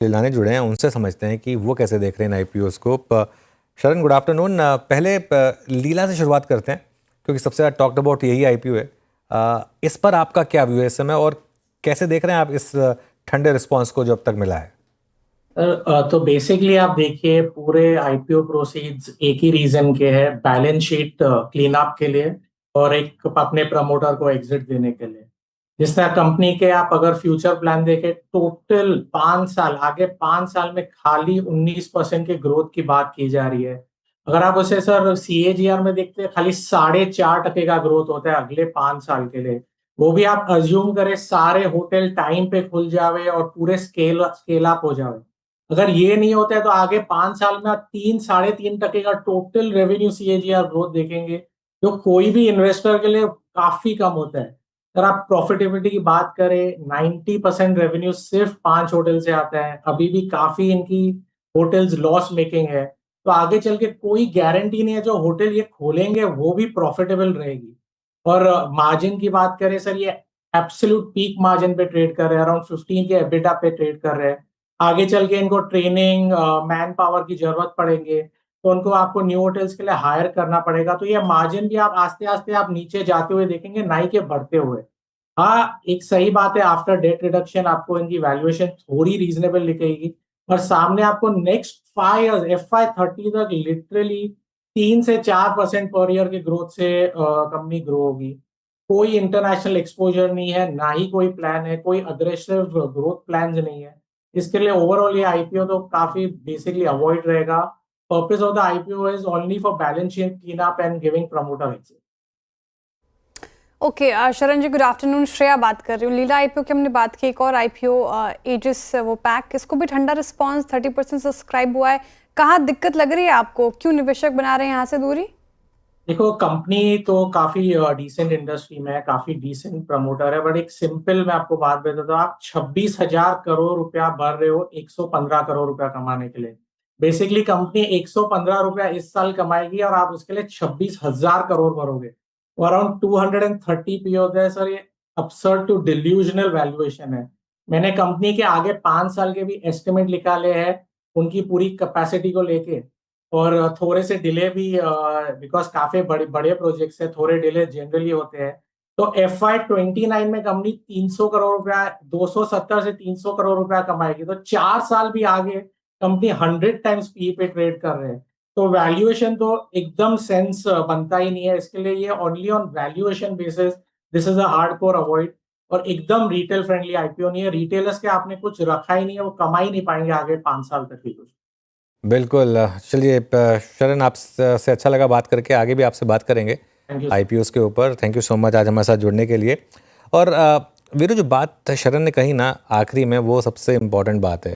लीलाने जुड़े हैं, उनसे समझते हैं कि वो कैसे देख रहे हैं आईपीओस को। शरण, गुड आफ्टरनून। पहले लीला से शुरुआत करते हैं क्योंकि सबसे ज़्यादा टॉक्ड अबाउट यही आईपीओ है। इस पर आपका क्या व्यू है इस समय, और कैसे देख रहे हैं आप इस ठंडे रिस्पॉन्स को जो अब तक मिला है? तो बेसिकली आप देखिए, पूरे आईपीओ प्रोसीड्स एक ही रीजन के हैं, बैलेंस शीट क्लीन अप के लिए और एक अपने प्रमोटर को एग्जिट देने के लिए। जिस तरह कंपनी के आप अगर फ्यूचर प्लान देखें, टोटल 5 साल आगे, 5 साल में खाली 19% के ग्रोथ की बात की जा रही है। अगर आप उसे सर सीएजीआर में देखते हैं, खाली 4.5% का ग्रोथ होता है अगले 5 साल के लिए। वो भी आप अज्यूम करें सारे होटल टाइम पे खुल जावे और पूरे स्केल अप हो जावे। अगर ये नहीं होता है तो आगे 5 साल में आप 3 साढ़े 3% का टोटल रेवेन्यू सीएजीआर ग्रोथ देखेंगे, जो कोई भी इन्वेस्टर के लिए काफी कम होता है। अगर आप प्रॉफिटेबिलिटी की बात करें, 90% रेवेन्यू सिर्फ 5 होटल से आता है। अभी भी काफी इनकी होटल्स लॉस मेकिंग है। तो आगे चल के कोई गारंटी नहीं है जो होटल ये खोलेंगे वो भी प्रॉफिटेबल रहेगी। और मार्जिन की बात करें सर, ये एब्सोल्यूट पीक मार्जिन पे ट्रेड कर रहे हैं, अराउंड 15 के एबिटा पे ट्रेड कर रहे हैं। आगे चल के इनको ट्रेनिंग, मैन पावर की जरूरत पड़ेंगे, तो उनको आपको न्यू होटल्स के लिए हायर करना पड़ेगा। तो ये मार्जिन भी आप आस्ते आस्ते आप नीचे जाते हुए देखेंगे, ना ही के बढ़ते हुए। हाँ, एक सही बात है, आफ्टर डेट रिडक्शन आपको इनकी वैल्यूएशन थोड़ी रीजनेबल दिखेगी। और सामने आपको नेक्स्ट 5 ईयर्स FY30 तक लिटरली 3 से 4% पर ईयर के ग्रोथ से कंपनी ग्रो होगी। कोई इंटरनेशनल एक्सपोजर नहीं है, ना ही कोई प्लान है, कोई अग्रेसिव ग्रोथ प्लान नहीं है। इसके लिए ओवरऑल ये आईपीओ तो काफी बेसिकली अवॉइड रहेगा। Purpose of the IPO is only for balance sheet clean up and giving promoter access. Okay, Sharan ji good afternoon. Shreya बात कर रही हूँ। लीला आईपीओ की हमने बात की, एक और आईपीओ एजिस वो पैक, इसको भी ठंडा रिस्पांस, 30% सब्सक्राइब हुआ है। कहाँ दिक्कत लग रही है आपको? क्यों निवेशक बना रहे हैं यहाँ से दूरी? देखो, कंपनी तो काफी डिसेंट इंडस्ट्री में है, काफी डिसेंट प्रमोटर है, बट एक सिंपल मैं आपको बात बताता हूँ। आप 26,000 करोड़ रुपया भर रहे हो 115 करोड़ रुपया कमाने के लिए। बेसिकली कंपनी 115 रुपया इस साल कमाएगी और आप उसके लिए 26,000 करोड़ भरोगे, वो अराउंड 230 पी होता है सर। ये अपसर्ड टू डिल्यूजनल वैल्यूएशन है। मैंने कंपनी के आगे 5 साल के भी एस्टिमेट निकाले हैं, उनकी पूरी कैपेसिटी को लेके। और थोड़े से डिले भी, बिकॉज काफी बड़े बड़े प्रोजेक्ट्स है, थोड़े डिले जनरली होते हैं। तो FY29 में कंपनी 300 करोड़ रुपया, 270 से 300 करोड़ रुपया कमाएगी। तो 4 साल भी आगे कंपनी 100 टाइम्स पी पे ट्रेड कर रहे हैं। तो वैल्यूएशन तो एकदम सेंस बनता ही नहीं है। इसके लिए ये only on valuation basis, this is a hard core avoid. और एकदम रिटेल फ्रेंडली आईपीओ नहीं है। रिटेलर्स के आपने कुछ रखा ही नहीं है, वो कमा ही नहीं पाएंगे आगे 5 साल तक भी कुछ। बिल्कुल। चलिए, शरण, आपसे अच्छा लगा बात करके, आगे भी आपसे बात करेंगे थैंक यू। आईपीओस के ऊपर। थैंक यू सो मच आज हमारे साथ जुड़ने के लिए। और वीरू, जो बात शरण ने कही ना आखिरी में, वो सबसे इम्पोर्टेंट बात है।